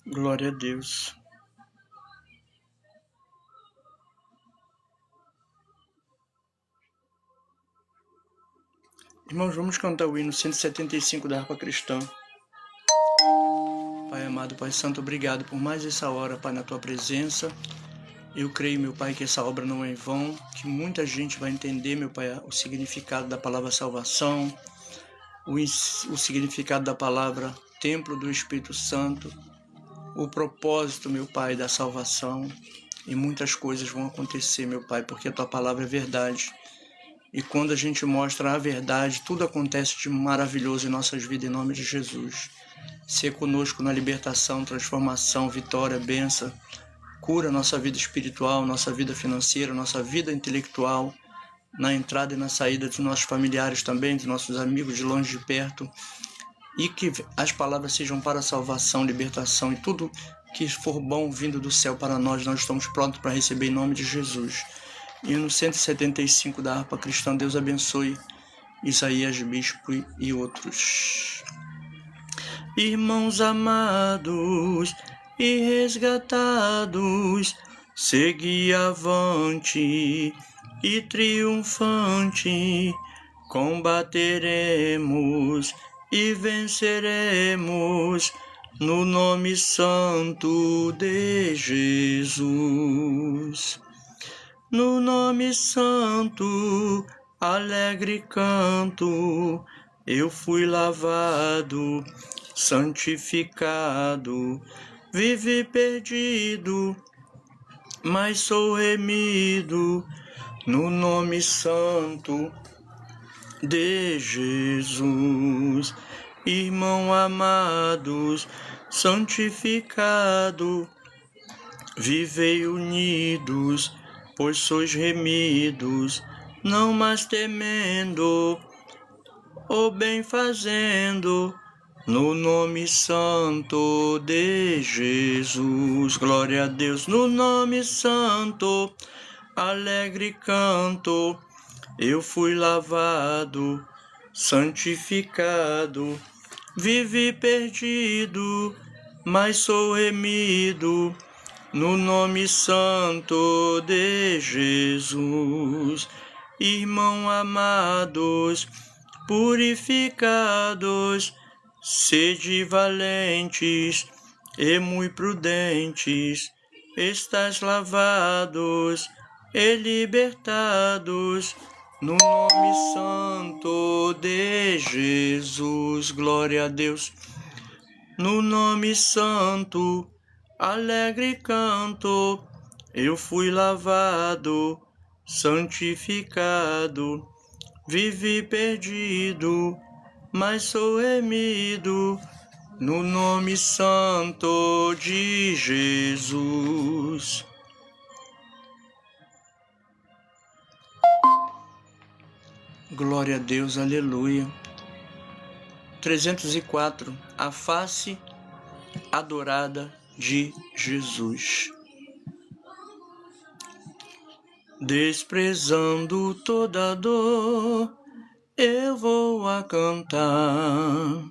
Glória a Deus. Irmãos, vamos cantar o hino 175 da harpa cristã. Pai amado, Pai santo, obrigado por mais essa hora, Pai, na tua presença. Eu creio, meu Pai, que essa obra não é em vão, que muita gente vai entender, meu Pai, o significado da palavra salvação, o significado da palavra templo do Espírito Santo, o propósito, meu Pai, da salvação, e muitas coisas vão acontecer, meu Pai, porque a tua palavra é verdade. E quando a gente mostra a verdade, tudo acontece de maravilhoso em nossas vidas, em nome de Jesus. Ser conosco na libertação, transformação, vitória, bênção, cura nossa vida espiritual, nossa vida financeira, nossa vida intelectual, na entrada e na saída dos nossos familiares também, dos nossos amigos de longe e de perto, e que as palavras sejam para salvação, libertação e tudo que for bom vindo do céu para nós estamos prontos para receber em nome de Jesus. Hino 175 da harpa cristã, Deus abençoe Isaías Bispo e outros. Irmãos amados e resgatados, segui avante e triunfante, combateremos e venceremos no nome santo de Jesus. No nome santo, alegre canto, eu fui lavado, santificado, vivi perdido, mas sou remido, no nome santo de Jesus. Irmão amados, santificado, vivei unidos, pois sois remidos, não mais temendo, ou bem fazendo, no nome santo de Jesus. Glória a Deus, no nome santo, alegre canto, eu fui lavado, santificado, vivi perdido, mas sou remido, no nome santo de Jesus. Irmão amados, purificados, sede valentes e muito prudentes, estais lavados e libertados, no nome santo de Jesus. Glória a Deus. No nome santo, alegre canto, eu fui lavado, santificado, vivi perdido, mas sou remido, no nome santo de Jesus. Glória a Deus, aleluia. 304, a face adorada de Jesus. Desprezando toda dor, eu vou a cantar,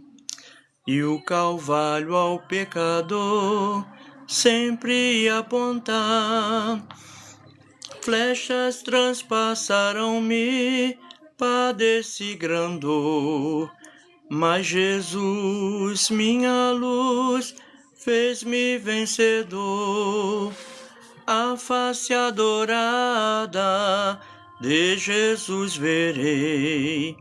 e o Calvário ao pecador sempre apontar. Flechas transpassaram-me, padeci grandor, mas Jesus, minha luz, fez-me vencedor. A face adorada de Jesus verei,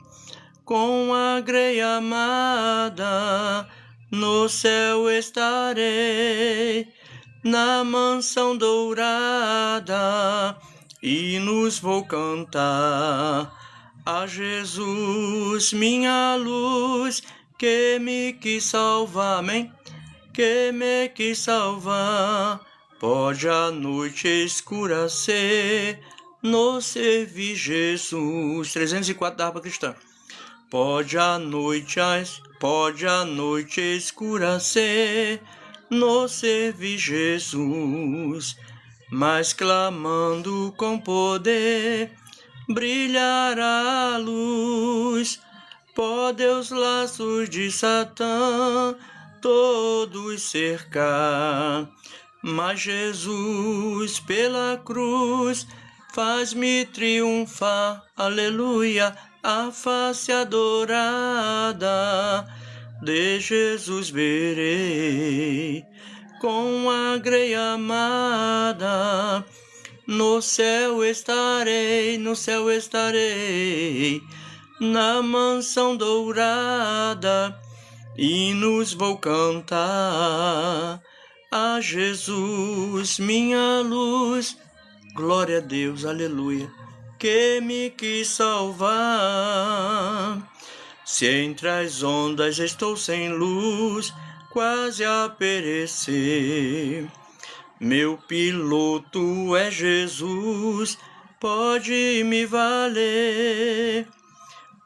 com a grei amada no céu estarei, na mansão dourada, hinos vou cantar a Jesus, minha luz, que me quis salvar, amém? Que me quis salvar. Pode a noite escura ser, no servir Jesus. 304 da harpa cristã. Pode a noite escura ser, no servir Jesus, mas clamando com poder, brilhar a luz. Pode os laços de Satã todos cercar. Mas Jesus pela cruz faz-me triunfar, aleluia, a face adorada de Jesus verei, com a greia amada, no céu estarei, na mansão dourada, hinos vou cantar a Jesus, minha luz. Glória a Deus, aleluia, que me quis salvar. Se entre as ondas estou sem luz, quase a perecer, meu piloto é Jesus, pode me valer.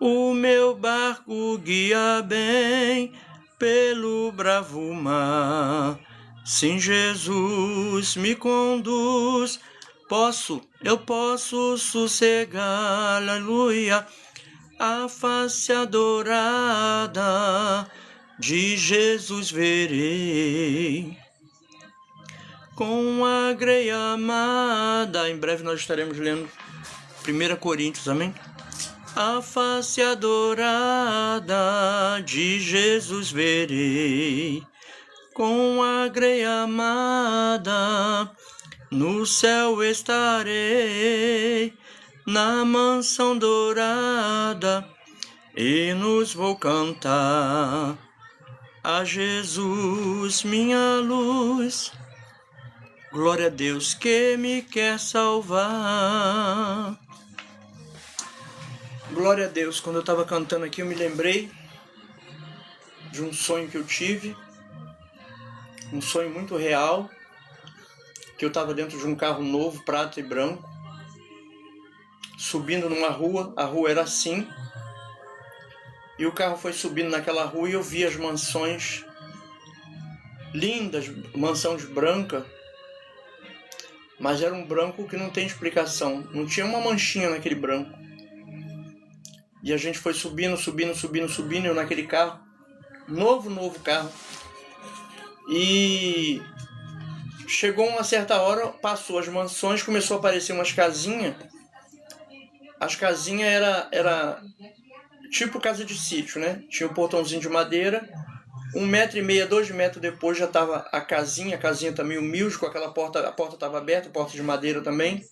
O meu barco guia bem pelo bravo mar. Sim, Jesus me conduz, eu posso sossegar, aleluia, a face adorada de Jesus verei, com a greia amada. Em breve nós estaremos lendo 1 Coríntios, amém? A face adorada de Jesus verei, com a greia amada, no céu estarei, na mansão dourada, hinos vou cantar a Jesus, minha luz. Glória a Deus que me quer salvar. Glória a Deus. Quando eu estava cantando aqui, eu me lembrei de um sonho que eu tive, um sonho muito real, que eu estava dentro de um carro novo, prata e branco, subindo numa rua. A rua era assim, e o carro foi subindo naquela rua e eu vi as mansões lindas, mansões brancas, mas era um branco que não tem explicação, não tinha uma manchinha naquele branco. E a gente foi subindo, eu naquele carro, novo carro, e chegou uma certa hora, passou as mansões, começou a aparecer umas casinhas. As casinhas era tipo casa de sítio, né? Tinha um portãozinho de madeira, 1,5 m, 2 metros depois já estava a casinha também humilde, com aquela porta, a porta estava aberta, porta de madeira também.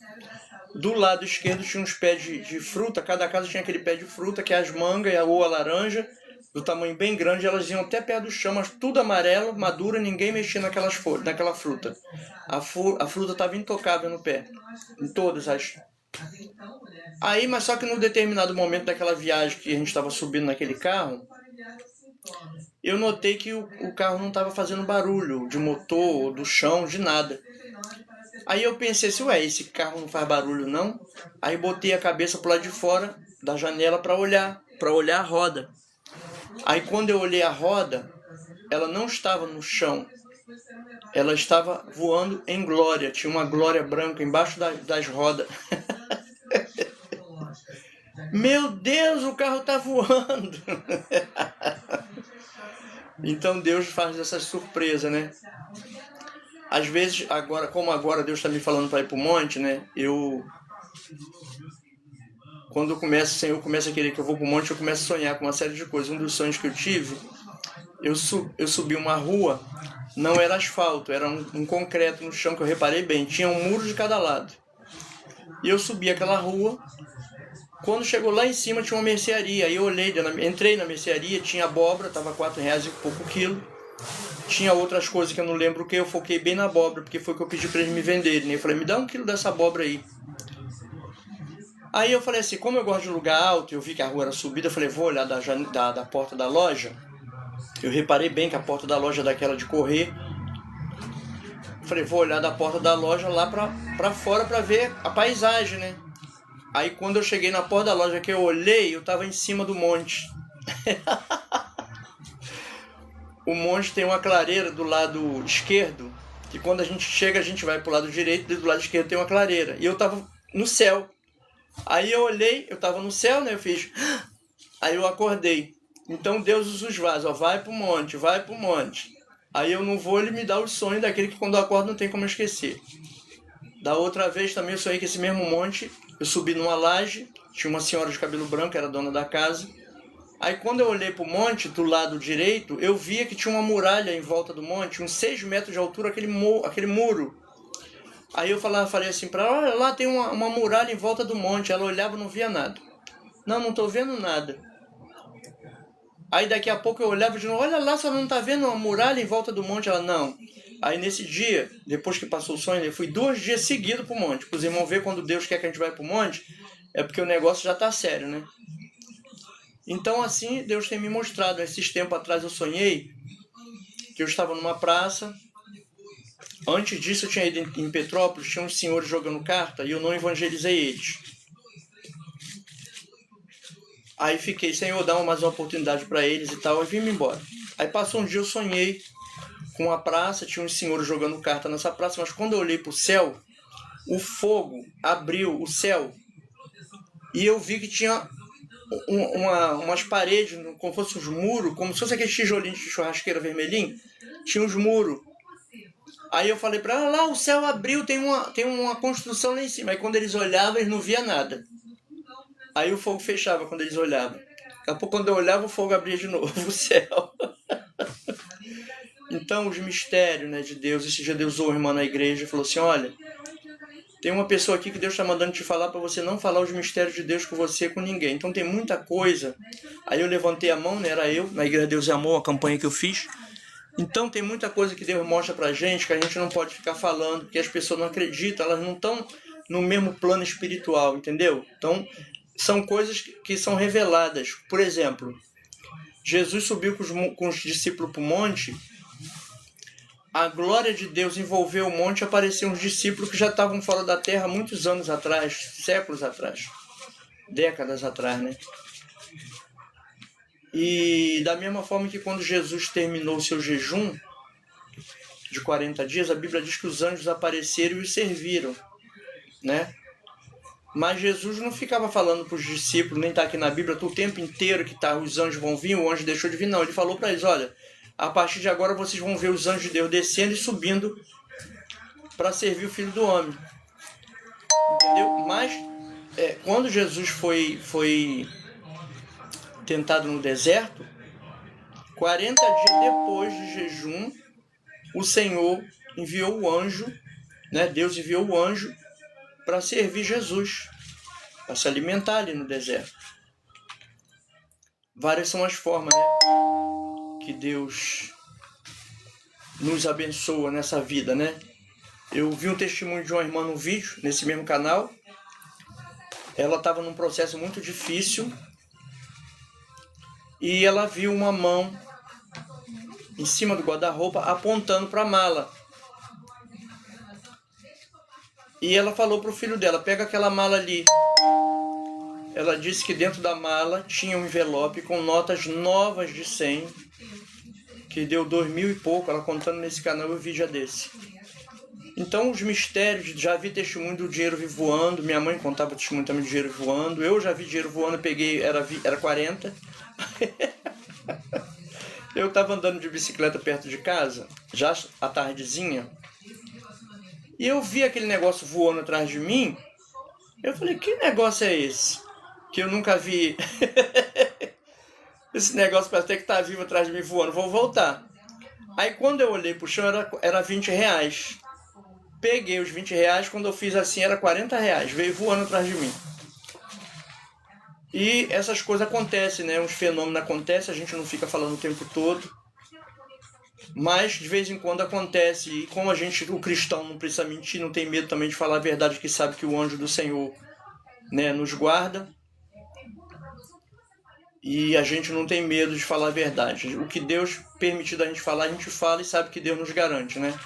Do lado esquerdo tinha uns pés de fruta, cada casa tinha aquele pé de fruta, que é as mangas ou a laranja, do tamanho bem grande, elas iam até perto do chão, mas tudo amarelo, madura, ninguém mexia naquela fruta. A fruta estava intocável no pé, em todas as... Aí, mas só que num determinado momento daquela viagem que a gente estava subindo naquele carro, eu notei que o carro não estava fazendo barulho de motor, do chão, de nada. Aí eu pensei assim, esse carro não faz barulho não? Aí botei a cabeça pro lado de fora da janela para olhar a roda. Aí quando eu olhei a roda, ela não estava no chão, ela estava voando em glória, tinha uma glória branca embaixo das rodas. Meu Deus, o carro está voando! Então Deus faz essas surpresas, né? Às vezes, agora Deus está me falando para ir para o monte, né? Quando o Senhor começa a querer que eu vou para o monte, eu começo a sonhar com uma série de coisas. Um dos sonhos que eu tive, eu subi uma rua, não era asfalto, era um concreto no chão, que eu reparei bem, tinha um muro de cada lado. E eu subi aquela rua, quando chegou lá em cima tinha uma mercearia, aí eu entrei na mercearia, tinha abóbora, estava R$4 e pouco o quilo. Tinha outras coisas que eu não lembro o que, eu foquei bem na abóbora, porque foi o que eu pedi para eles me venderem, né? Eu falei, me dá 1 quilo dessa abóbora aí. Aí eu falei assim, como eu gosto de lugar alto, eu vi que a rua era subida, eu falei, vou olhar da porta da loja. Eu reparei bem que a porta da loja é daquela de correr. Eu falei, vou olhar da porta da loja lá pra fora pra ver a paisagem, né? Aí quando eu cheguei na porta da loja que eu olhei, eu tava em cima do monte. O monte tem uma clareira do lado esquerdo, que quando a gente chega, a gente vai pro lado direito, e do lado esquerdo tem uma clareira. E eu tava no céu. Aí eu olhei, eu tava no céu, né? Eu fiz... Aí eu acordei. Então Deus usa os vasos, ó, vai pro monte, vai pro monte. Aí eu não vou, ele me dá os sonhos daquele que quando eu acordo não tem como eu esquecer. Da outra vez também eu sonhei que esse mesmo monte, eu subi numa laje, tinha uma senhora de cabelo branco, era dona da casa. Aí quando eu olhei pro monte, do lado direito, eu via que tinha uma muralha em volta do monte, uns 6 metros de altura, aquele muro. Aí eu falei assim pra ela, olha lá tem uma muralha em volta do monte. Ela olhava e não via nada. Não tô vendo nada. Aí daqui a pouco eu olhava de novo, olha lá, você não tá vendo uma muralha em volta do monte? Ela, não. Aí nesse dia, depois que passou o sonho, eu fui 2 dias seguidos pro monte. Para os irmãos ver quando Deus quer que a gente vá pro monte, é porque o negócio já tá sério, né? Então assim, Deus tem me mostrado. Esses tempos atrás eu sonhei que eu estava numa praça. Antes disso eu tinha ido em Petrópolis, tinha uns senhores jogando carta e eu não evangelizei eles. Aí fiquei, Senhor, dá mais uma oportunidade para eles e tal, e vim embora. Aí passou um dia, eu sonhei com a praça, tinha uns senhores jogando carta nessa praça, mas quando eu olhei para o céu, o fogo abriu o céu e eu vi que tinha umas paredes, como fosse uns muros, como se fosse aquele tijolinho de churrasqueira vermelhinho, tinha uns muros. Aí eu falei para ela, lá o céu abriu, tem uma construção lá em cima. Aí quando eles olhavam, eles não viam nada. Aí o fogo fechava quando eles olhavam. Daqui a pouco, quando eu olhava, o fogo abria de novo o céu. Então, os mistérios, né, de Deus. Esse dia Deus usou o irmão na igreja e falou assim, olha, tem uma pessoa aqui que Deus está mandando te falar para você não falar os mistérios de Deus com você, com ninguém. Então tem muita coisa. Aí eu levantei a mão, né, era eu, na Igreja Deus e Amor, a campanha que eu fiz. Então tem muita coisa que Deus mostra pra gente que a gente não pode ficar falando, porque as pessoas não acreditam, elas não estão no mesmo plano espiritual, entendeu? Então são coisas que são reveladas. Por exemplo, Jesus subiu com os discípulos para o monte, a glória de Deus envolveu o monte e apareceram uns discípulos que já estavam fora da terra há muitos anos atrás, séculos atrás, décadas atrás, né? E da mesma forma que quando Jesus terminou o seu jejum de 40 dias, a Bíblia diz que os anjos apareceram e os serviram, né? Mas Jesus não ficava falando para os discípulos, nem está aqui na Bíblia, o tempo inteiro que os anjos vão vir, o anjo deixou de vir, não. Ele falou para eles, olha, a partir de agora vocês vão ver os anjos de Deus descendo e subindo para servir o Filho do Homem. Entendeu? Mas quando Jesus foi tentado no deserto, 40 dias depois de jejum, o Senhor enviou o anjo, né? Deus enviou o anjo para servir Jesus, para se alimentar ali no deserto. Várias são as formas, né, que Deus nos abençoa nessa vida, né? Eu vi um testemunho de uma irmã no vídeo, nesse mesmo canal. Ela estava num processo muito difícil e ela viu uma mão em cima do guarda-roupa apontando para a mala. E ela falou para o filho dela, pega aquela mala ali. Ela disse que dentro da mala tinha um envelope com notas novas de 100, que deu 2.000 e pouco, ela contando nesse canal o vídeo desse. Então os mistérios, já vi testemunho do dinheiro voando, minha mãe contava testemunho também do dinheiro voando, eu já vi dinheiro voando, peguei, era 40. Eu estava andando de bicicleta perto de casa, já à tardezinha, e eu vi aquele negócio voando atrás de mim. Eu falei, que negócio é esse? Que eu nunca vi. Esse negócio parece até que tá vivo atrás de mim voando, vou voltar. Aí quando eu olhei pro chão era 20 reais. Peguei os 20 reais, quando eu fiz assim era 40 reais, veio voando atrás de mim. E essas coisas acontecem, né? Uns fenômenos acontecem, a gente não fica falando o tempo todo. Mas de vez em quando acontece, e como o cristão não precisa mentir, não tem medo também de falar a verdade, que sabe que o anjo do Senhor, né, nos guarda. E a gente não tem medo de falar a verdade. O que Deus permitir da gente falar, a gente fala e sabe que Deus nos garante, né?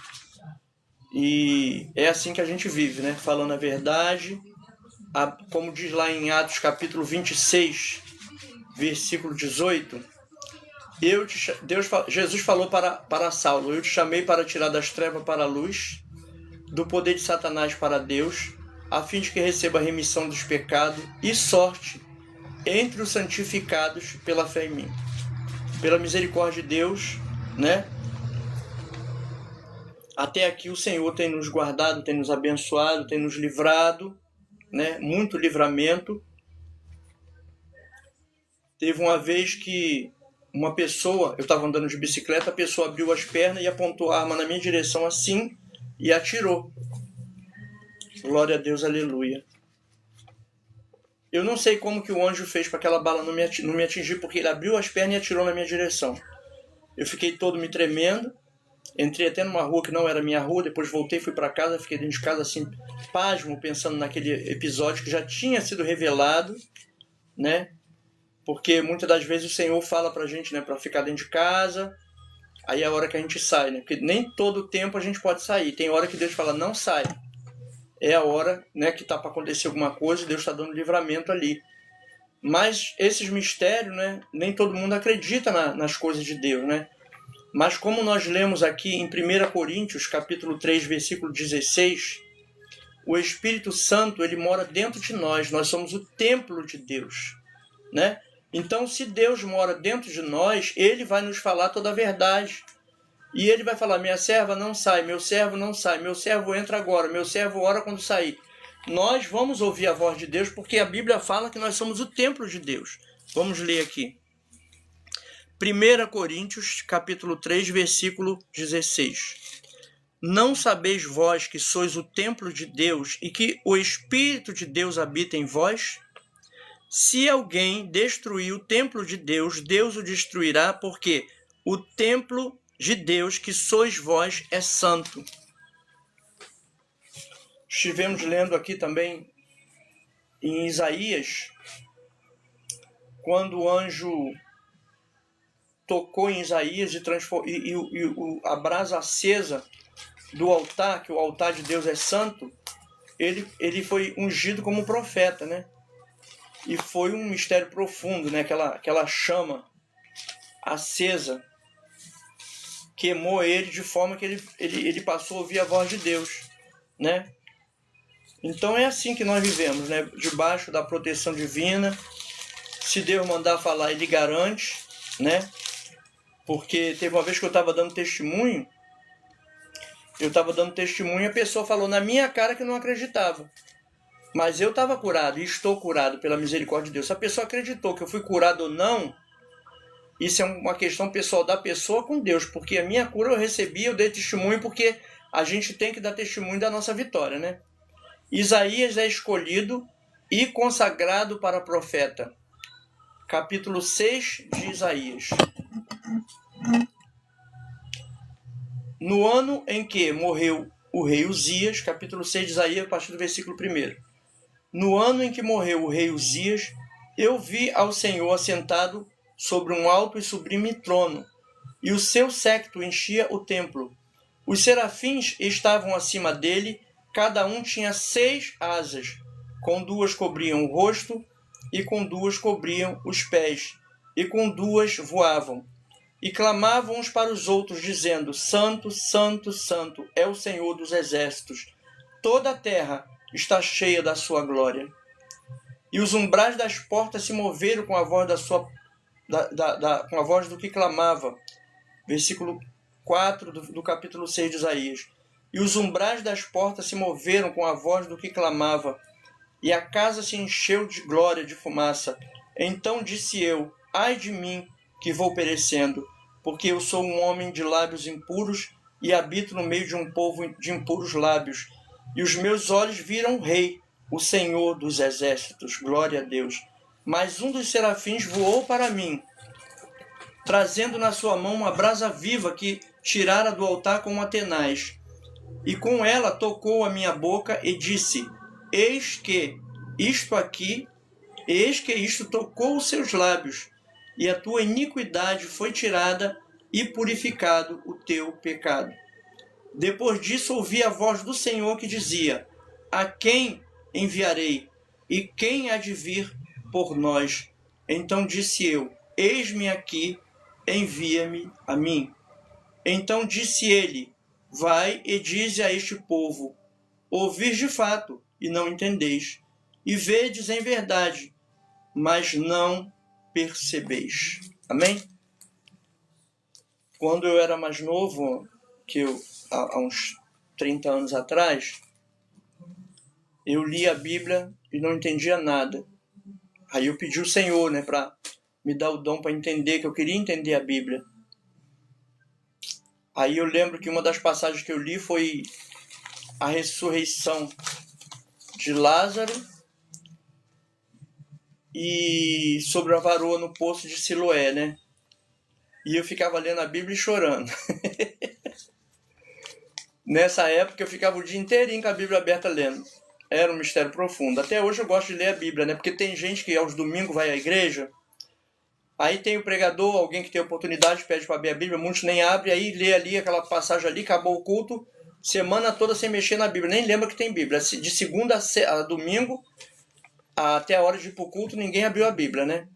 E é assim que a gente vive, né? Falando a verdade. Como diz lá em Atos capítulo 26, versículo 18, Jesus falou para Saulo, eu te chamei para tirar das trevas para a luz, do poder de Satanás para Deus, a fim de que receba a remissão dos pecados e sorte entre os santificados pela fé em mim. Pela misericórdia de Deus, né? Até aqui o Senhor tem nos guardado, tem nos abençoado, tem nos livrado, né? Muito livramento. Teve uma vez que uma pessoa, eu estava andando de bicicleta, a pessoa abriu as pernas e apontou a arma na minha direção assim e atirou. Glória a Deus, aleluia. Eu não sei como que o anjo fez para aquela bala não me atingir, porque ele abriu as pernas e atirou na minha direção. Eu fiquei todo me tremendo, entrei até numa rua que não era minha rua, depois voltei, fui para casa, fiquei dentro de casa assim, pasmo, pensando naquele episódio que já tinha sido revelado, né? Porque muitas das vezes o Senhor fala pra gente, né, para ficar dentro de casa, aí é a hora que a gente sai, né? Porque nem todo tempo a gente pode sair. Tem hora que Deus fala, não sai. É a hora, né, que tá para acontecer alguma coisa e Deus está dando livramento ali. Mas esses mistérios, né, nem todo mundo acredita nas coisas de Deus, né? Mas como nós lemos aqui em 1 Coríntios, capítulo 3, versículo 16, o Espírito Santo, ele mora dentro de nós. Nós somos o templo de Deus, né? Então, se Deus mora dentro de nós, ele vai nos falar toda a verdade. E ele vai falar, minha serva não sai, meu servo não sai, meu servo entra agora, meu servo ora quando sair. Nós vamos ouvir a voz de Deus, porque a Bíblia fala que nós somos o templo de Deus. Vamos ler aqui. 1 Coríntios, capítulo 3, versículo 16. Não sabeis vós que sois o templo de Deus e que o Espírito de Deus habita em vós? Se alguém destruir o templo de Deus, Deus o destruirá, porque o templo de Deus que sois vós é santo. Estivemos lendo aqui também em Isaías, quando o anjo tocou em Isaías e a brasa acesa do altar, que o altar de Deus é santo, ele foi ungido como profeta, né? E foi um mistério profundo, né? Aquela chama acesa queimou ele de forma que ele passou a ouvir a voz de Deus, né? Então é assim que nós vivemos, né? Debaixo da proteção divina. Se Deus mandar falar, ele garante, né? Porque teve uma vez que eu estava dando testemunho, e a pessoa falou na minha cara que não acreditava. Mas eu estava curado e estou curado pela misericórdia de Deus. Se a pessoa acreditou que eu fui curado ou não, isso é uma questão pessoal da pessoa com Deus. Porque a minha cura eu recebi, eu dei testemunho, porque a gente tem que dar testemunho da nossa vitória, né? Isaías é escolhido e consagrado para profeta. Capítulo 6 de Isaías. No ano em que morreu o rei Uzias, capítulo 6 de Isaías, a partir do versículo 1. No ano em que morreu o rei Uzias, eu vi ao Senhor assentado sobre um alto e sublime trono, e o seu séquito enchia o templo. Os serafins estavam acima dele, cada um tinha 6 asas, com 2 cobriam o rosto, e com 2 cobriam os pés, e com 2 voavam. E clamavam uns para os outros, dizendo, Santo, Santo, Santo é o Senhor dos exércitos. Toda a terra está cheia da sua glória. E os umbrais das portas se moveram com a voz com a voz do que clamava. Versículo 4 do capítulo 6 de Isaías. E os umbrais das portas se moveram com a voz do que clamava, e a casa se encheu de glória, de fumaça. Então disse eu, ai de mim, que vou perecendo, porque eu sou um homem de lábios impuros, e habito no meio de um povo de impuros lábios. E os meus olhos viram o Rei, o Senhor dos exércitos. Glória a Deus. Mas um dos serafins voou para mim, trazendo na sua mão uma brasa viva que tirara do altar com uma tenaz. E com ela tocou a minha boca e disse, eis que isto tocou os seus lábios, e a tua iniquidade foi tirada e purificado o teu pecado. Depois disso ouvi a voz do Senhor que dizia, a quem enviarei? E quem há de vir por nós? Então disse eu, eis-me aqui, envia-me a mim. Então disse ele, vai e dize a este povo, ouvis de fato, e não entendeis, e vedes em verdade, mas não percebeis. Amém? Quando eu era mais novo, há uns 30 anos atrás, eu li a Bíblia e não entendia nada. Aí eu pedi ao Senhor, né, para me dar o dom para entender, que eu queria entender a Bíblia. Aí eu lembro que uma das passagens que eu li foi a ressurreição de Lázaro e sobre a varoa no poço de Siloé, né? E eu ficava lendo a Bíblia e chorando. Nessa época eu ficava o dia inteirinho com a Bíblia aberta lendo. Era um mistério profundo. Até hoje eu gosto de ler a Bíblia, né? Porque tem gente que aos domingos vai à igreja, aí tem o pregador, alguém que tem oportunidade, pede para abrir a Bíblia, muitos nem abrem, aí lê ali aquela passagem ali, acabou o culto, semana toda sem mexer na Bíblia, nem lembra que tem Bíblia. De segunda a domingo, até a hora de ir para o culto, ninguém abriu a Bíblia, né?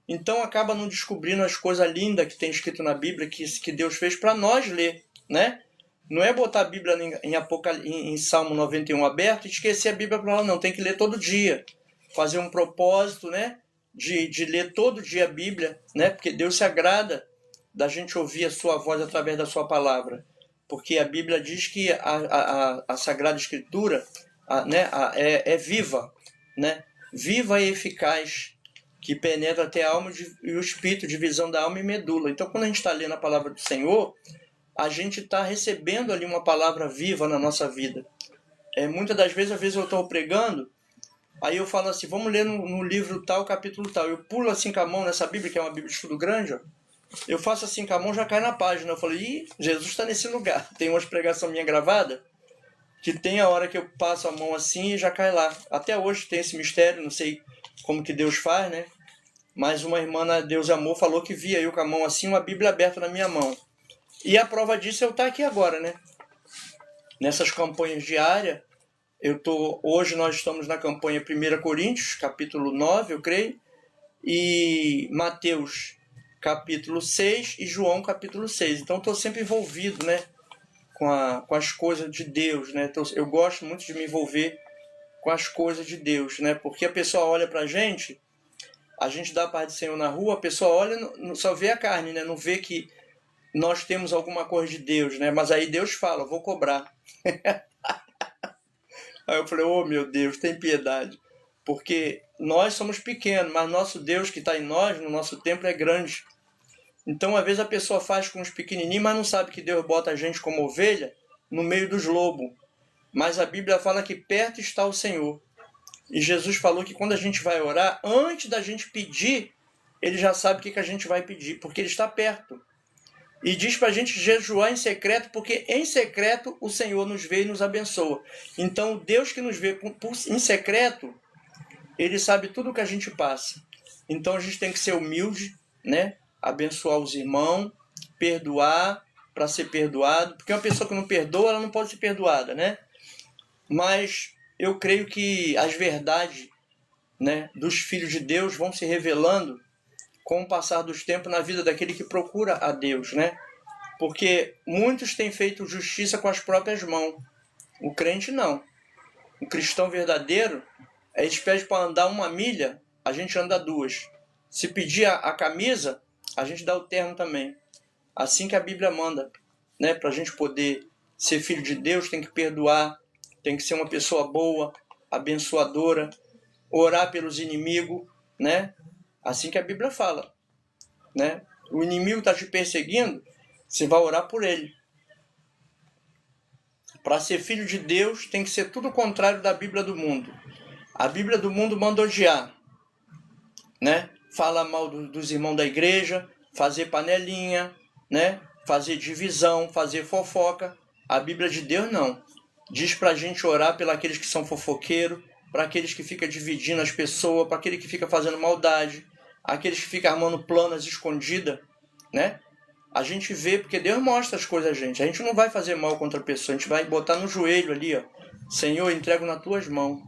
Então acaba não descobrindo as coisas lindas que tem escrito na Bíblia, que Deus fez para nós ler, né? Não é botar a Bíblia em Salmo 91 aberto e esquecer a Bíblia para lá, não. Tem que ler todo dia. Fazer um propósito, né? De ler todo dia a Bíblia, né? Porque Deus se agrada da gente ouvir a sua voz através da sua palavra. Porque a Bíblia diz que a Sagrada Escritura é viva, né? Viva e eficaz, que penetra até a alma e o espírito, divisão da alma e medula. Então, quando a gente está lendo a palavra do Senhor, a gente está recebendo ali uma palavra viva na nossa vida. Muitas das vezes eu estou pregando, aí eu falo assim, vamos ler no livro tal, capítulo tal. Eu pulo assim com a mão nessa Bíblia, que é uma Bíblia de estudo grande, ó. Eu faço assim com a mão, já cai na página. Eu falo, ih, Jesus está nesse lugar. Tem umas pregações minha gravada, que tem a hora que eu passo a mão assim e já cai lá. Até hoje tem esse mistério, não sei como que Deus faz, né? Mas uma irmã na Deus Amor falou que via eu com a mão assim, uma Bíblia aberta na minha mão. E a prova disso é eu estar aqui agora, né? Nessas campanhas diárias, hoje nós estamos na campanha 1 Coríntios, capítulo 9, eu creio, e Mateus, capítulo 6, e João, capítulo 6. Então, estou sempre envolvido, né, com as coisas de Deus, né? Eu gosto muito de me envolver com as coisas de Deus, né? Porque a pessoa olha pra gente, a gente dá a paz do Senhor na rua, a pessoa olha, só vê a carne, né? Não vê que nós temos alguma coisa de Deus, né? Mas aí Deus fala, vou cobrar. Aí eu falei, oh meu Deus, tem piedade. Porque nós somos pequenos, mas nosso Deus que está em nós, no nosso templo, é grande. Então, às vezes a pessoa faz com os pequenininhos, mas não sabe que Deus bota a gente como ovelha no meio dos lobos. Mas a Bíblia fala que perto está o Senhor. E Jesus falou que quando a gente vai orar, antes da gente pedir, Ele já sabe o que a gente vai pedir, porque Ele está perto. E diz para a gente jejuar em secreto, porque em secreto o Senhor nos vê e nos abençoa. Então, Deus que nos vê em secreto, Ele sabe tudo o que a gente passa. Então, a gente tem que ser humilde, né? Abençoar os irmãos, perdoar para ser perdoado. Porque uma pessoa que não perdoa, ela não pode ser perdoada, né? Mas eu creio que as verdades, né, dos filhos de Deus vão se revelando com o passar dos tempos na vida daquele que procura a Deus, né? Porque muitos têm feito justiça com as próprias mãos. O crente não. O cristão verdadeiro, eles pedem para andar 1 milha, a gente anda 2. Se pedir a camisa, a gente dá o terno também. Assim que a Bíblia manda, né? Para a gente poder ser filho de Deus, tem que perdoar, tem que ser uma pessoa boa, abençoadora, orar pelos inimigos, né? Assim que a Bíblia fala, né? O inimigo está te perseguindo, você vai orar por ele. Para ser filho de Deus, tem que ser tudo o contrário da Bíblia do mundo. A Bíblia do mundo manda odiar, né? Fala mal dos irmãos da igreja, fazer panelinha, né? Fazer divisão, fazer fofoca. A Bíblia de Deus não. Diz para a gente orar pelos aqueles que são fofoqueiros, para aqueles que ficam dividindo as pessoas, para aquele que fica fazendo maldade, aqueles que ficam armando planas escondidas, né? A gente vê, porque Deus mostra as coisas a gente. A gente não vai fazer mal contra a pessoa, a gente vai botar no joelho ali, ó. Senhor, entrego nas tuas mãos.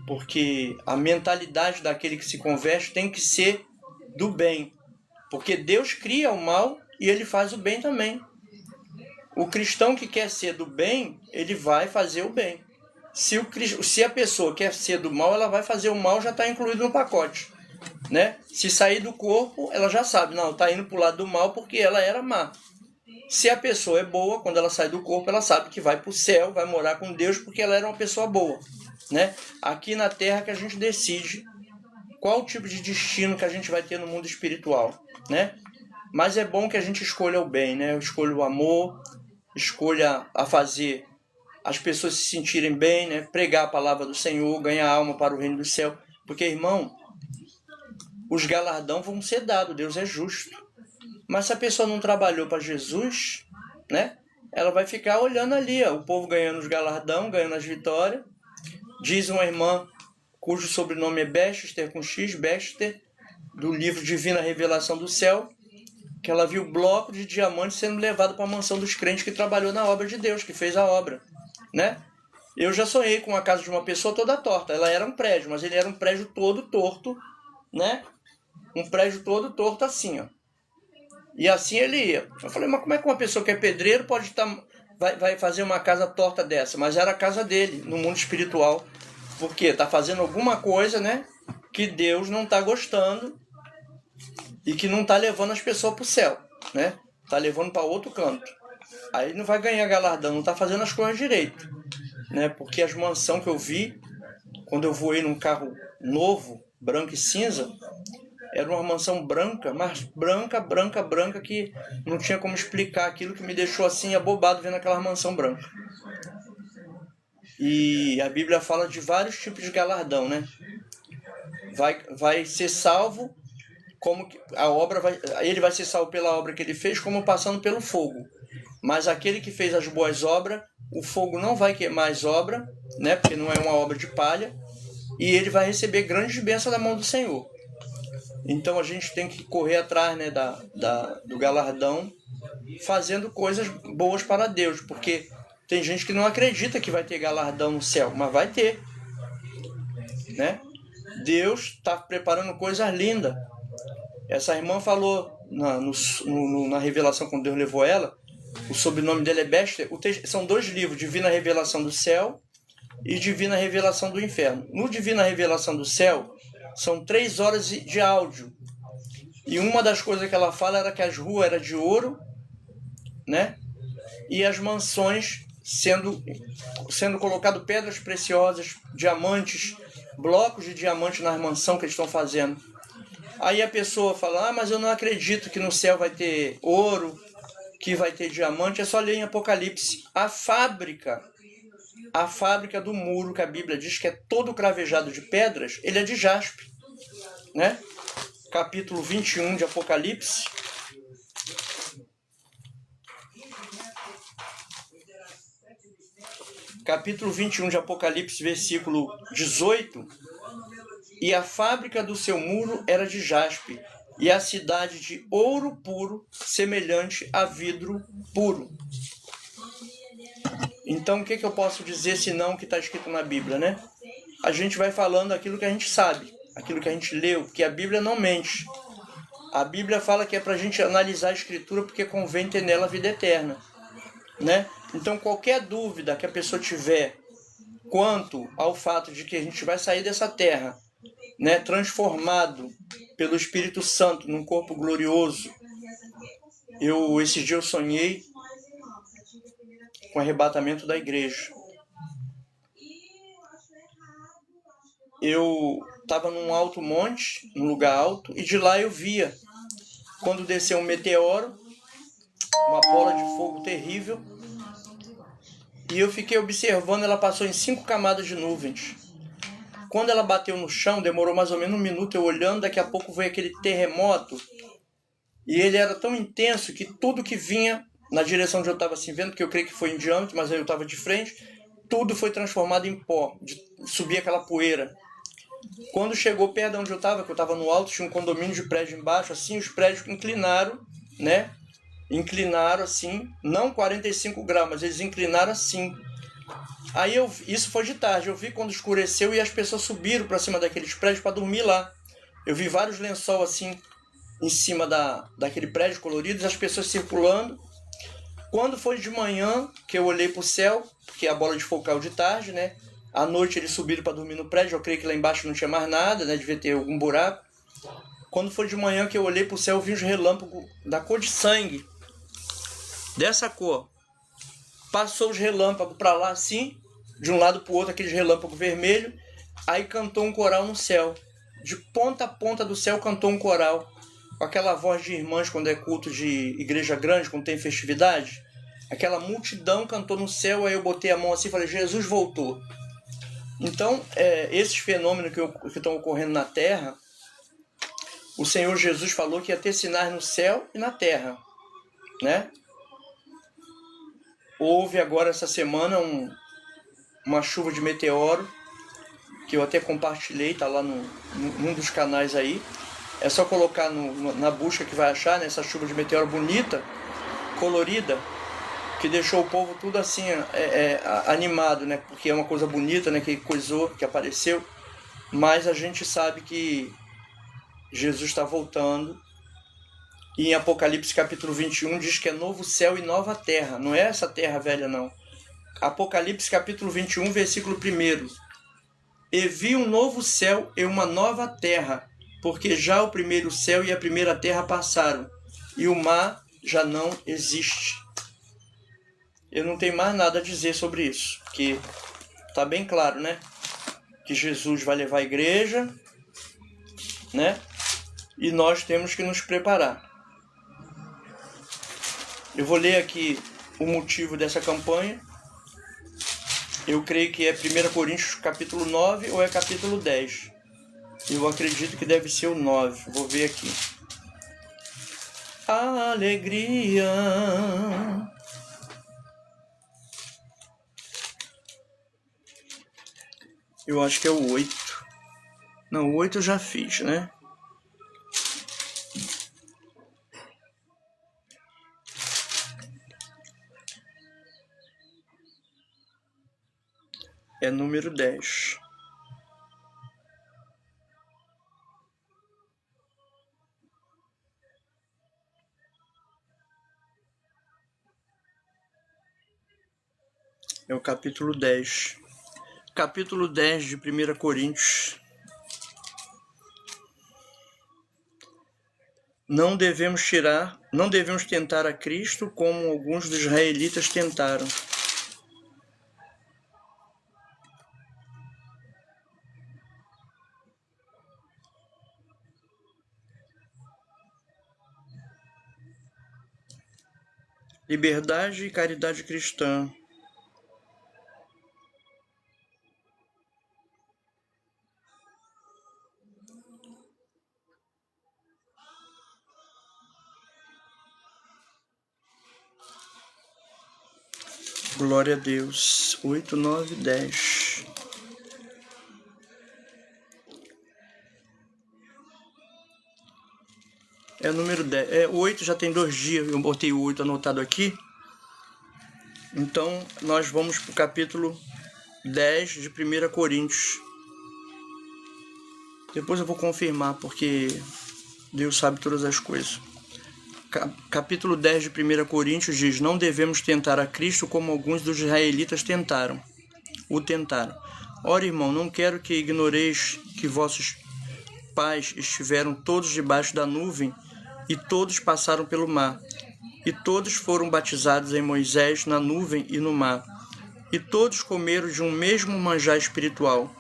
Porque a mentalidade daquele que se converte tem que ser do bem. Porque Deus cria o mal e Ele faz o bem também. O cristão que quer ser do bem, ele vai fazer o bem. Se a pessoa quer ser do mal, ela vai fazer o mal, já está incluído no pacote, né? Se sair do corpo, ela já sabe, não, está indo para o lado do mal porque ela era má. Se a pessoa é boa, quando ela sai do corpo, ela sabe que vai para o céu, vai morar com Deus porque ela era uma pessoa boa, né? Aqui na Terra que a gente decide qual o tipo de destino que a gente vai ter no mundo espiritual, né? Mas é bom que a gente escolha o bem, né? Eu escolho o amor, escolha a fazer as pessoas se sentirem bem, né? Pregar a palavra do Senhor, ganhar alma para o reino do céu. Porque, irmão, os galardão vão ser dados, Deus é justo. Mas se a pessoa não trabalhou para Jesus, né? Ela vai ficar olhando ali, ó, o povo ganhando os galardão, ganhando as vitórias. Diz uma irmã cujo sobrenome é Bexter, com X, Bexter, do livro Divina Revelação do Céu, que ela viu bloco de diamante sendo levado para a mansão dos crentes que trabalhou na obra de Deus, que fez a obra, né? Eu já sonhei com a casa de uma pessoa toda torta. Ela era um prédio, mas ele era um prédio todo torto, né? Um prédio todo torto assim, ó. E assim ele ia. Eu falei, mas como é que uma pessoa que é pedreiro pode estar... vai fazer uma casa torta dessa? Mas era a casa dele, no mundo espiritual. Por quê? Está fazendo alguma coisa, né? Que Deus não está gostando e que não está levando as pessoas para o céu, né? Está levando para outro canto. Aí não vai ganhar galardão, não está fazendo as coisas direito, né? Porque as mansões que eu vi, quando eu voei num carro novo, branco e cinza, era uma mansão branca, mas branca, que não tinha como explicar aquilo, que me deixou assim abobado vendo aquela mansão branca. E a Bíblia fala de vários tipos de galardão, né? Vai ser salvo, como que a obra ele vai ser salvo pela obra que ele fez, como passando pelo fogo. Mas aquele que fez as boas obras, o fogo não vai queimar as obras, né? Porque não é uma obra de palha, e ele vai receber grandes bênçãos da mão do Senhor. Então a gente tem que correr atrás, né, do galardão, fazendo coisas boas para Deus, porque tem gente que não acredita que vai ter galardão no céu, mas vai ter, né? Deus está preparando coisas lindas. Essa irmã falou na revelação, quando Deus levou ela, o sobrenome dele é Bexter. São 2 livros, Divina Revelação do Céu e Divina Revelação do Inferno. No Divina Revelação do Céu, são 3 horas de áudio. E uma das coisas que ela fala era que as ruas eram de ouro, né? E as mansões sendo colocado pedras preciosas, diamantes, blocos de diamante nas mansões que eles estão fazendo. Aí a pessoa fala, mas eu não acredito que no céu vai ter ouro, que vai ter diamante. É só ler em Apocalipse. A fábrica do muro, que a Bíblia diz que é todo cravejado de pedras, ele é de jaspe, né? Capítulo 21 de Apocalipse. Capítulo 21 de Apocalipse, versículo 18. E a fábrica do seu muro era de jaspe, e a cidade de ouro puro, semelhante a vidro puro. Então, o que eu posso dizer senão o que está escrito na Bíblia, né? A gente vai falando aquilo que a gente sabe, aquilo que a gente leu, porque a Bíblia não mente. A Bíblia fala que é para a gente analisar a Escritura, porque convém ter nela a vida eterna, né? Então, qualquer dúvida que a pessoa tiver quanto ao fato de que a gente vai sair dessa terra, né, transformado pelo Espírito Santo num corpo glorioso. Esse dia eu sonhei com o arrebatamento da igreja. Eu estava num alto monte, num lugar alto, e de lá eu via, quando desceu um meteoro, uma bola de fogo terrível, e eu fiquei observando. Ela passou em 5 camadas de nuvens. Quando ela bateu no chão, demorou mais ou menos 1 minuto, eu olhando, daqui a pouco veio aquele terremoto, e ele era tão intenso que tudo que vinha na direção onde eu estava assim vendo, porque eu creio que foi em diâmetro, mas eu estava de frente, tudo foi transformado em pó, subir aquela poeira. Quando chegou perto de onde eu estava, que eu estava no alto, tinha um condomínio de prédio embaixo, assim, os prédios inclinaram, né? Inclinaram assim, não 45 graus, mas eles inclinaram assim. Aí isso foi de tarde, eu vi quando escureceu e as pessoas subiram para cima daqueles prédios para dormir lá. Eu vi vários lençóis assim, em cima daquele prédio colorido, as pessoas circulando. Quando foi de manhã, que eu olhei para o céu, porque a bola de fogo caiu de tarde, né? À noite eles subiram para dormir no prédio, eu creio que lá embaixo não tinha mais nada, né? Devia ter algum buraco. Quando foi de manhã que eu olhei para o céu, eu vi uns relâmpagos da cor de sangue, dessa cor. Passou os relâmpagos para lá assim, de um lado para o outro, aqueles relâmpagos vermelhos. Aí cantou um coral no céu. De ponta a ponta do céu cantou um coral. Com aquela voz de irmãs quando é culto de igreja grande, quando tem festividade. Aquela multidão cantou no céu, aí eu botei a mão assim e falei, Jesus voltou. Então, esses fenômenos que estão ocorrendo na Terra, o Senhor Jesus falou que ia ter sinais no céu e na Terra, né? Houve agora essa semana uma chuva de meteoro, que eu até compartilhei, tá lá num dos canais aí. É só colocar na busca que vai achar, né, essa chuva de meteoro bonita, colorida, que deixou o povo tudo assim, animado, né? Porque é uma coisa bonita, né? Que coisou, que apareceu. Mas a gente sabe que Jesus está voltando. E em Apocalipse capítulo 21 diz que é novo céu e nova terra. Não é essa terra velha, não. Apocalipse capítulo 21, versículo 1. E vi um novo céu e uma nova terra, porque já o primeiro céu e a primeira terra passaram, e o mar já não existe. Eu não tenho mais nada a dizer sobre isso, porque está bem claro, né? Que Jesus vai levar a igreja, né? E nós temos que nos preparar. Eu vou ler aqui o motivo dessa campanha. Eu creio que é 1 Coríntios capítulo 9 ou é capítulo 10. Eu acredito que deve ser o 9. Vou ver aqui. Alegria. Eu acho que é o 8. Não, o 8 eu já fiz, né? É número 10. É o capítulo 10. Capítulo 10 de 1 Coríntios. Não devemos tentar a Cristo como alguns dos israelitas tentaram. Liberdade e caridade cristã. Glória a Deus. 8, 9, 10. É o número 10. O 8 já tem 2 dias. Eu botei o 8 anotado aqui. Então, nós vamos para o capítulo 10 de 1 Coríntios. Depois eu vou confirmar, porque Deus sabe todas as coisas. Capítulo 10 de 1 Coríntios diz: não devemos tentar a Cristo como alguns dos israelitas tentaram. Ora, irmão, não quero que ignoreis que vossos pais estiveram todos debaixo da nuvem e todos passaram pelo mar. E todos foram batizados em Moisés na nuvem e no mar. E todos comeram de um mesmo manjar espiritual.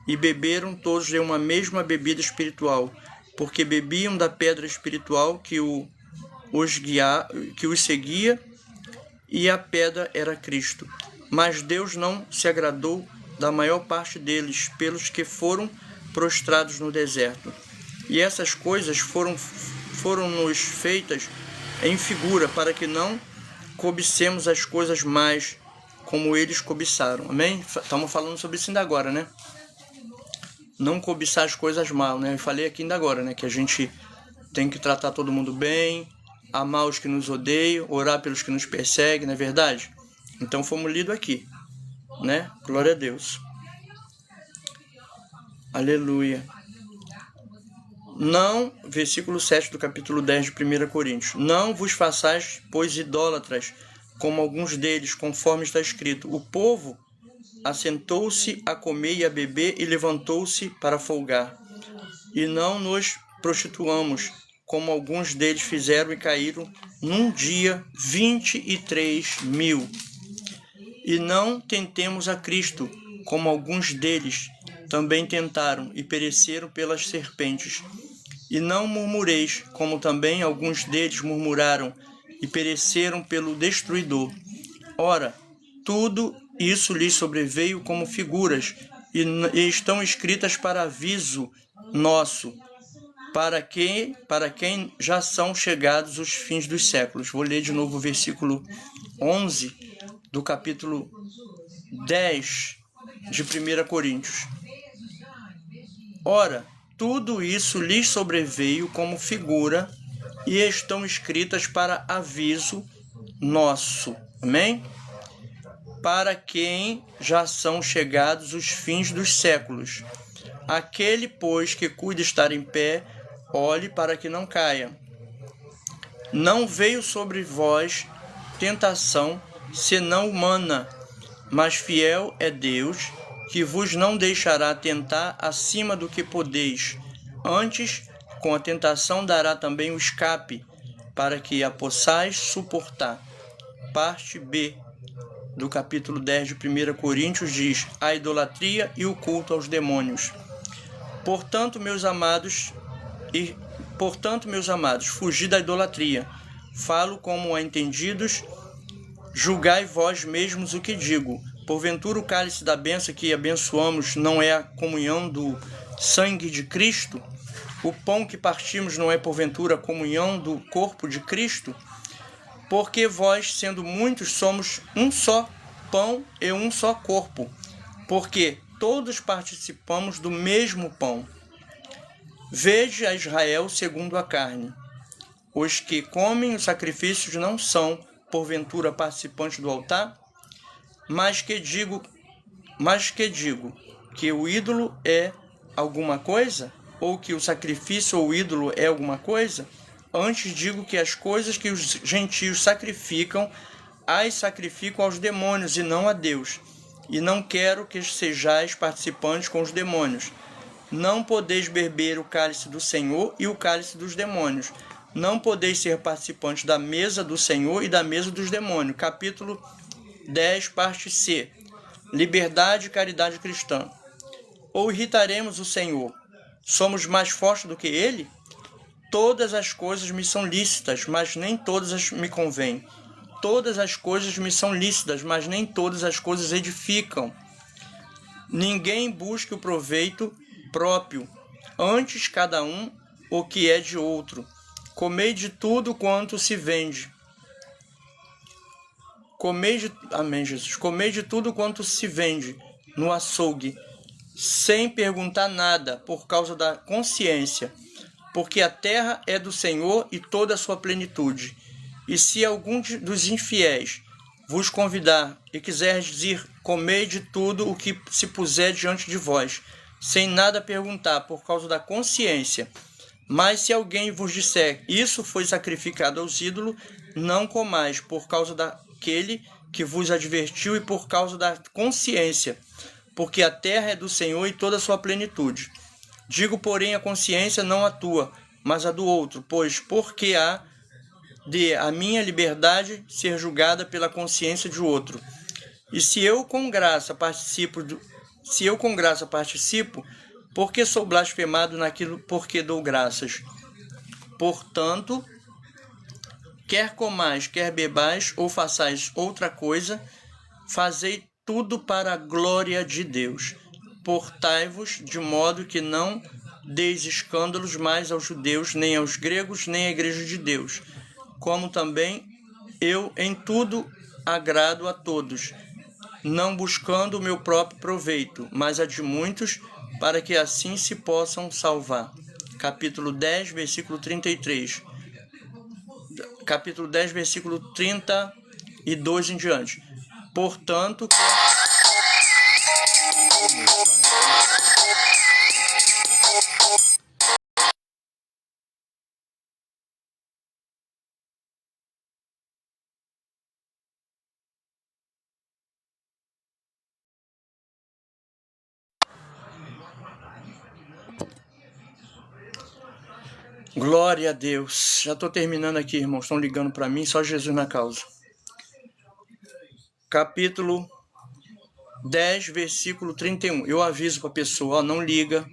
E beberam todos de uma mesma bebida espiritual, porque bebiam da pedra espiritual que os seguia, e a pedra era Cristo. Mas Deus não se agradou da maior parte deles, pelos que foram prostrados no deserto. E essas coisas foram-nos feitas em figura, para que não cobicemos as coisas mais como eles cobiçaram. Amém? Estamos falando sobre isso ainda agora, né? Não cobiçar as coisas mal, né? Eu falei aqui ainda agora, né? Que a gente tem que tratar todo mundo bem, amar os que nos odeiam, orar pelos que nos perseguem, não é verdade? Então fomos lidos aqui, né? Glória a Deus. Aleluia. Não, versículo 7 do capítulo 10 de 1 Coríntios. Não vos façais, pois, idólatras, como alguns deles, conforme está escrito. O povo assentou-se a comer e a beber e levantou-se para folgar. E não nos prostituamos, como alguns deles fizeram e caíram num dia 23.000. E não tentemos a Cristo, como alguns deles também tentaram e pereceram pelas serpentes. E não murmureis, como também alguns deles murmuraram e pereceram pelo destruidor. Ora, tudo isso lhes sobreveio como figuras, e estão escritas para aviso nosso, para quem já são chegados os fins dos séculos. Vou ler de novo o versículo 11 do capítulo 10 de 1 Coríntios. Ora, tudo isso lhes sobreveio como figura e estão escritas para aviso nosso. Amém? Para quem já são chegados os fins dos séculos. Aquele, pois, que cuida estar em pé, olhe para que não caia. Não veio sobre vós tentação, senão humana, mas fiel é Deus, que vos não deixará tentar acima do que podeis. Antes, com a tentação dará também o escape, para que a possais suportar. Parte B do capítulo 10 de 1 Coríntios diz: a idolatria e o culto aos demônios. Portanto, meus amados, fugi da idolatria. Falo como a entendidos, julgai vós mesmos o que digo. Porventura o cálice da bênção que abençoamos não é a comunhão do sangue de Cristo? O pão que partimos não é porventura a comunhão do corpo de Cristo? Porque vós, sendo muitos, somos um só pão e um só corpo, porque todos participamos do mesmo pão. Vede a Israel segundo a carne. Os que comem os sacrifícios não são, porventura, participantes do altar? Mas que digo que o ídolo é alguma coisa? Ou que o sacrifício ou o ídolo é alguma coisa? Antes digo que as coisas que os gentios sacrificam, as sacrificam aos demônios e não a Deus. E não quero que sejais participantes com os demônios. Não podeis beber o cálice do Senhor e o cálice dos demônios. Não podeis ser participantes da mesa do Senhor e da mesa dos demônios. Capítulo 10, parte C. Liberdade e caridade cristã. Ou irritaremos o Senhor? Somos mais fortes do que Ele? Todas as coisas me são lícitas, mas nem todas me convêm. Todas as coisas me são lícitas, mas nem todas as coisas edificam. Ninguém busque o proveito próprio, antes cada um o que é de outro. Comei de tudo quanto se vende. Amém, Jesus. Comei de tudo quanto se vende no açougue, sem perguntar nada, por causa da consciência, porque a terra é do Senhor e toda a sua plenitude. E se algum dos infiéis vos convidar e quiser dizer, comei de tudo o que se puser diante de vós, sem nada perguntar, por causa da consciência. Mas se alguém vos disser, isso foi sacrificado aos ídolos, não comais, por causa daquele que vos advertiu e por causa da consciência, porque a terra é do Senhor e toda a sua plenitude. Digo, porém, a consciência não a tua, mas a do outro, pois porque há de a minha liberdade ser julgada pela consciência de outro. E se eu com graça participo, porque sou blasfemado naquilo porque dou graças. Portanto, quer comais, quer bebais, ou façais outra coisa, fazei tudo para a glória de Deus. Portai-vos de modo que não deis escândalos mais aos judeus, nem aos gregos, nem à igreja de Deus. Como também eu em tudo agrado a todos, não buscando o meu próprio proveito, mas a de muitos, para que assim se possam salvar. Capítulo 10, versículo 33. Capítulo 10, versículo 32 em diante. Portanto, Glória a Deus. Já estou terminando aqui, irmãos. Estão ligando para mim, só Jesus na causa. Capítulo 10, versículo 31. Eu aviso para a pessoa, ó, não liga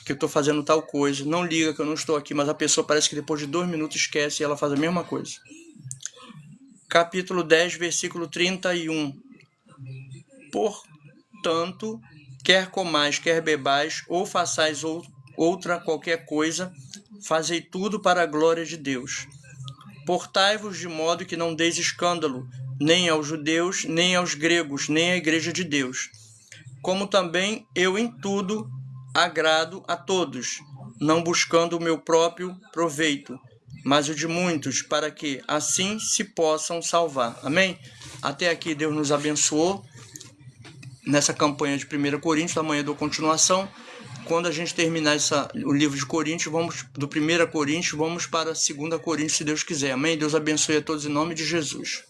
que eu estou fazendo tal coisa. Não liga que eu não estou aqui, mas a pessoa parece que depois de 2 minutos esquece e ela faz a mesma coisa. Capítulo 10, versículo 31. Portanto, quer comais, quer bebais, ou façais outra qualquer coisa, fazei tudo para a glória de Deus. Portai-vos de modo que não deis escândalo, nem aos judeus, nem aos gregos, nem à igreja de Deus. Como também eu em tudo agrado a todos, não buscando o meu próprio proveito, mas o de muitos, para que assim se possam salvar. Amém? Até aqui Deus nos abençoou nessa campanha de 1 Coríntios. Amanhã eu dou continuação. Quando a gente terminar o livro de Coríntios, vamos do 1 Coríntios, vamos para 2 Coríntios, se Deus quiser. Amém? Deus abençoe a todos em nome de Jesus.